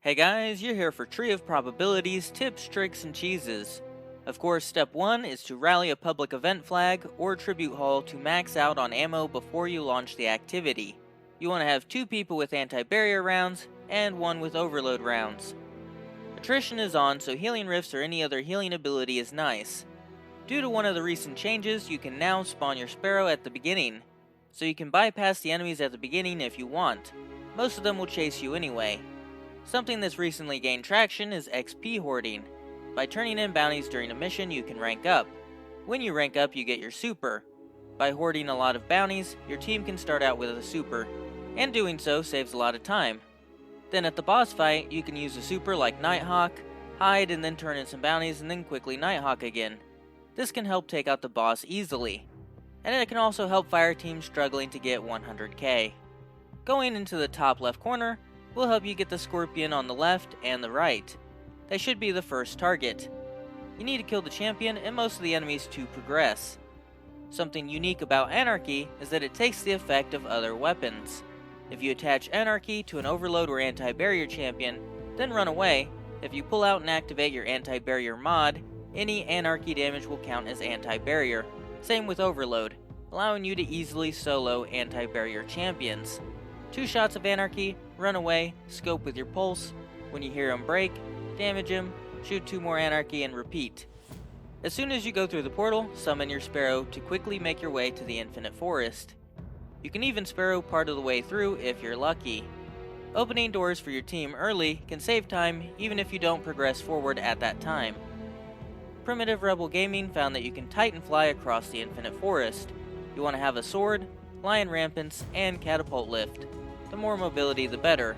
Hey guys, you're here for Tree of Probabilities, Tips, Tricks, and Cheeses. Of course, step 1 is to rally a public event flag or tribute hall to max out on ammo before you launch the activity. You want to have 2 people with anti-barrier rounds and 1 with overload rounds. Attrition is on, so healing rifts or any other healing ability is nice. Due to one of the recent changes, you can now spawn your sparrow at the beginning, so you can bypass the enemies at the beginning if you want. Most of them will chase you anyway. Something that's recently gained traction is XP hoarding. By turning in bounties during a mission, you can rank up. When you rank up, you get your super. By hoarding a lot of bounties, your team can start out with a super, and doing so saves a lot of time. Then at the boss fight, you can use a super like Nighthawk, hide and then turn in some bounties and then quickly Nighthawk again. This can help take out the boss easily. And it can also help fire teams struggling to get 100k. Going into the top left corner will help you get the scorpion on the left and the right. They should be the first target. You need to kill the champion and most of the enemies to progress. Something unique about Anarchy is that it takes the effect of other weapons. If you attach Anarchy to an overload or anti-barrier champion, then run away, if you pull out and activate your anti-barrier mod, any Anarchy damage will count as anti-barrier. Same with overload, allowing you to easily solo anti-barrier champions. 2 shots of Anarchy, run away, scope with your pulse. When you hear him break, damage him, shoot 2 more Anarchy and repeat. As soon as you go through the portal, summon your sparrow to quickly make your way to the infinite forest. You can even sparrow part of the way through if you're lucky. Opening doors for your team early can save time even if you don't progress forward at that time. Primitive Rebel Gaming found that you can Titan fly across the infinite forest. You want to have a sword, lion rampants, and catapult lift. The more mobility the better.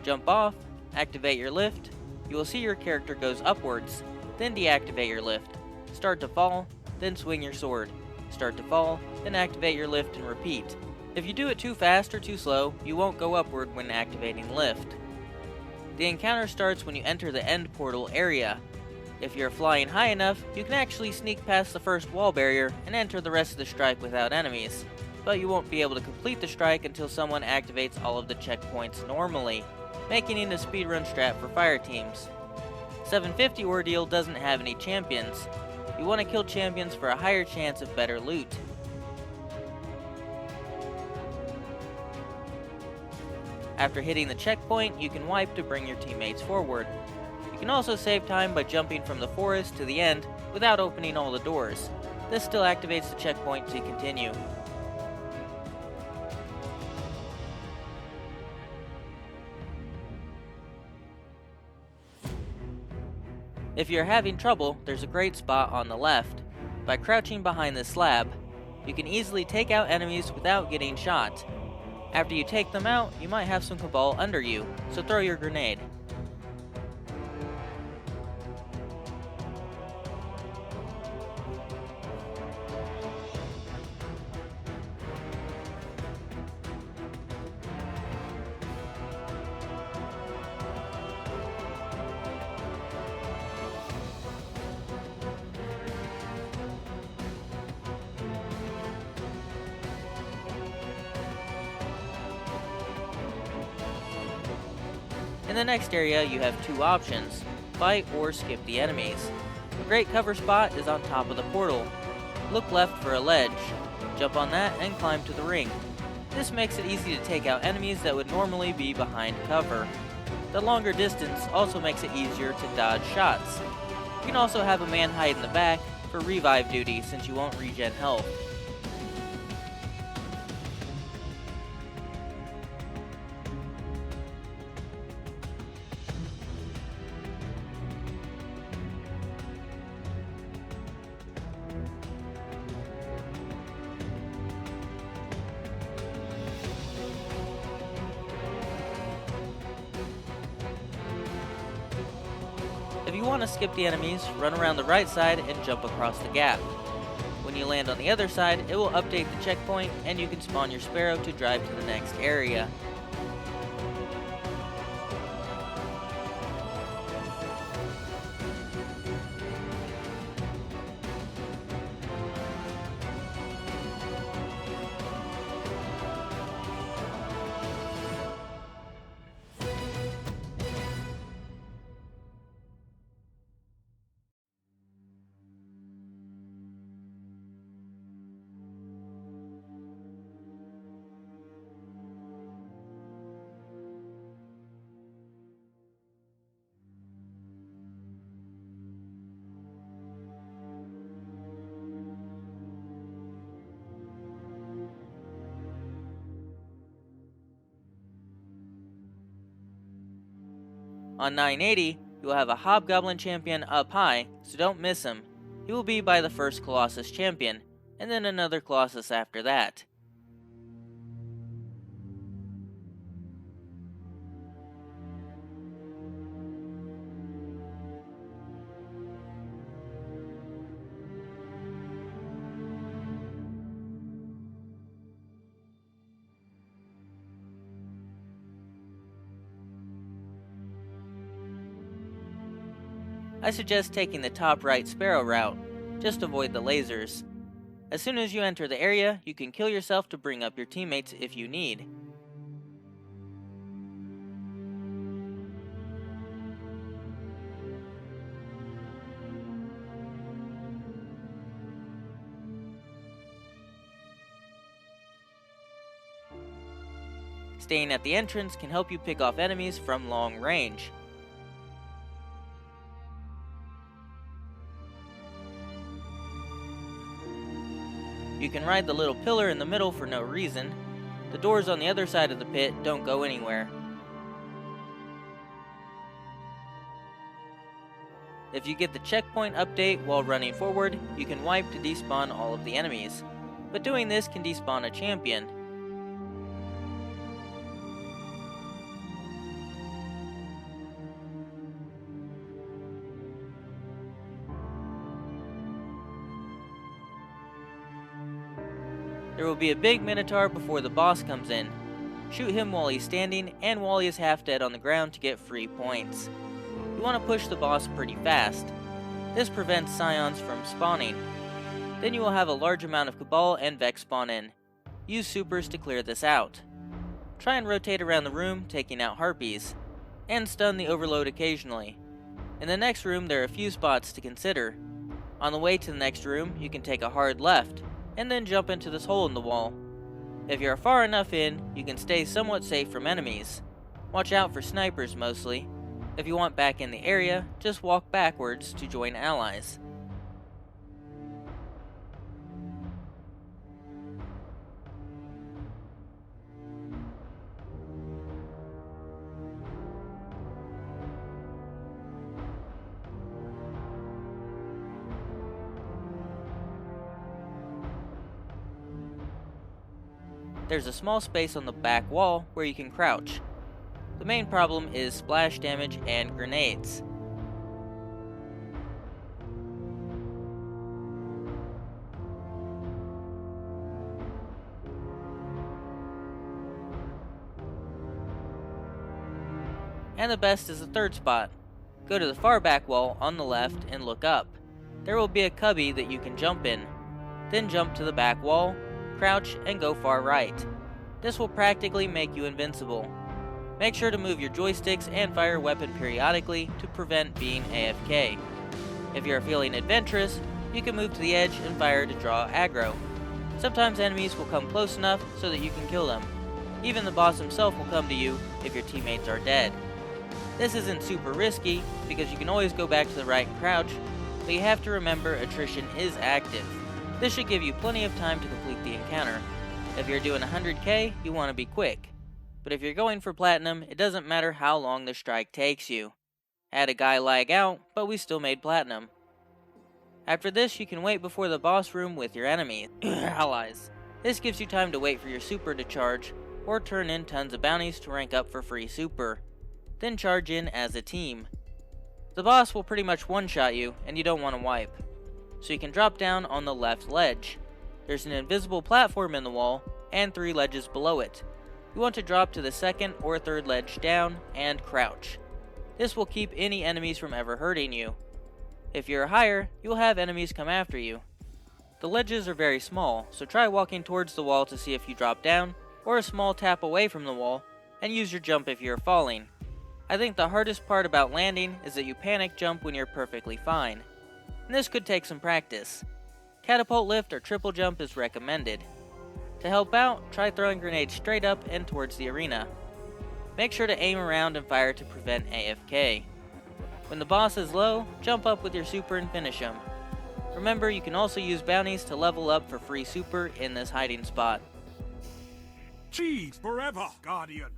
Jump off, activate your lift, you will see your character goes upwards, then deactivate your lift. Start to fall, then swing your sword. Start to fall, then activate your lift and repeat. If you do it too fast or too slow, you won't go upward when activating lift. The encounter starts when you enter the end portal area. If you're flying high enough, you can actually sneak past the first wall barrier and enter the rest of the strike without enemies, but you won't be able to complete the strike until someone activates all of the checkpoints normally, making it a speedrun strat for fire teams. 750 Ordeal doesn't have any champions. You want to kill champions for a higher chance of better loot. After hitting the checkpoint, you can wipe to bring your teammates forward. You can also save time by jumping from the forest to the end without opening all the doors. This still activates the checkpoint to continue. If you're having trouble, there's a great spot on the left. By crouching behind this slab, you can easily take out enemies without getting shot. After you take them out, you might have some Cabal under you, so throw your grenade. In the next area, you have 2 options, fight or skip the enemies. A great cover spot is on top of the portal. Look left for a ledge, jump on that and climb to the ring. This makes it easy to take out enemies that would normally be behind cover. The longer distance also makes it easier to dodge shots. You can also have a man hide in the back for revive duty since you won't regen health. If you want to skip the enemies, run around the right side and jump across the gap. When you land on the other side, it will update the checkpoint and you can spawn your sparrow to drive to the next area. On 980, you will have a Hobgoblin champion up high, so don't miss him. He will be by the first Colossus champion, and then another Colossus after that. I suggest taking the top right Sparrow route, just avoid the lasers. As soon as you enter the area, you can kill yourself to bring up your teammates if you need. Staying at the entrance can help you pick off enemies from long range. You can ride the little pillar in the middle for no reason. The doors on the other side of the pit don't go anywhere. If you get the checkpoint update while running forward, you can wipe to despawn all of the enemies. But doing this can despawn a champion. There will be a big Minotaur before the boss comes in. Shoot him while he's standing and while he is half dead on the ground to get free points. You want to push the boss pretty fast. This prevents Scions from spawning. Then you will have a large amount of Cabal and Vex spawn in. Use supers to clear this out. Try and rotate around the room, taking out Harpies, and stun the Overload occasionally. In the next room there are a few spots to consider. On the way to the next room, you can take a hard left, and then jump into this hole in the wall. If you're far enough in, you can stay somewhat safe from enemies. Watch out for snipers mostly. If you want back in the area, just walk backwards to join allies. There's a small space on the back wall where you can crouch. The main problem is splash damage and grenades. And the best is the third spot. Go to the far back wall on the left and look up. There will be a cubby that you can jump in. Then jump to the back wall, crouch, and go far right. This will practically make you invincible. Make sure to move your joysticks and fire a weapon periodically to prevent being AFK. If you are feeling adventurous, you can move to the edge and fire to draw aggro. Sometimes enemies will come close enough so that you can kill them. Even the boss himself will come to you if your teammates are dead. This isn't super risky because you can always go back to the right and crouch, but you have to remember attrition is active. This should give you plenty of time to complete the encounter. If you're doing 100k, you want to be quick. But if you're going for platinum, it doesn't matter how long the strike takes you. Had a guy lag out, but we still made platinum. After this, you can wait before the boss room with your allies. This gives you time to wait for your super to charge, or turn in tons of bounties to rank up for free super. Then charge in as a team. The boss will pretty much one-shot you, and you don't want to wipe. So you can drop down on the left ledge. There's an invisible platform in the wall, and 3 ledges below it. You want to drop to the second or third ledge down, and crouch. This will keep any enemies from ever hurting you. If you're higher, you will have enemies come after you. The ledges are very small, so try walking towards the wall to see if you drop down, or a small tap away from the wall, and use your jump if you're falling. I think the hardest part about landing is that you panic jump when you're perfectly fine. And this could take some practice. Catapult lift or triple jump is recommended. To help out, try throwing grenades straight up and towards the arena. Make sure to aim around and fire to prevent AFK. When the boss is low, jump up with your super and finish him. Remember, you can also use bounties to level up for free super in this hiding spot. Cheese forever, Guardian!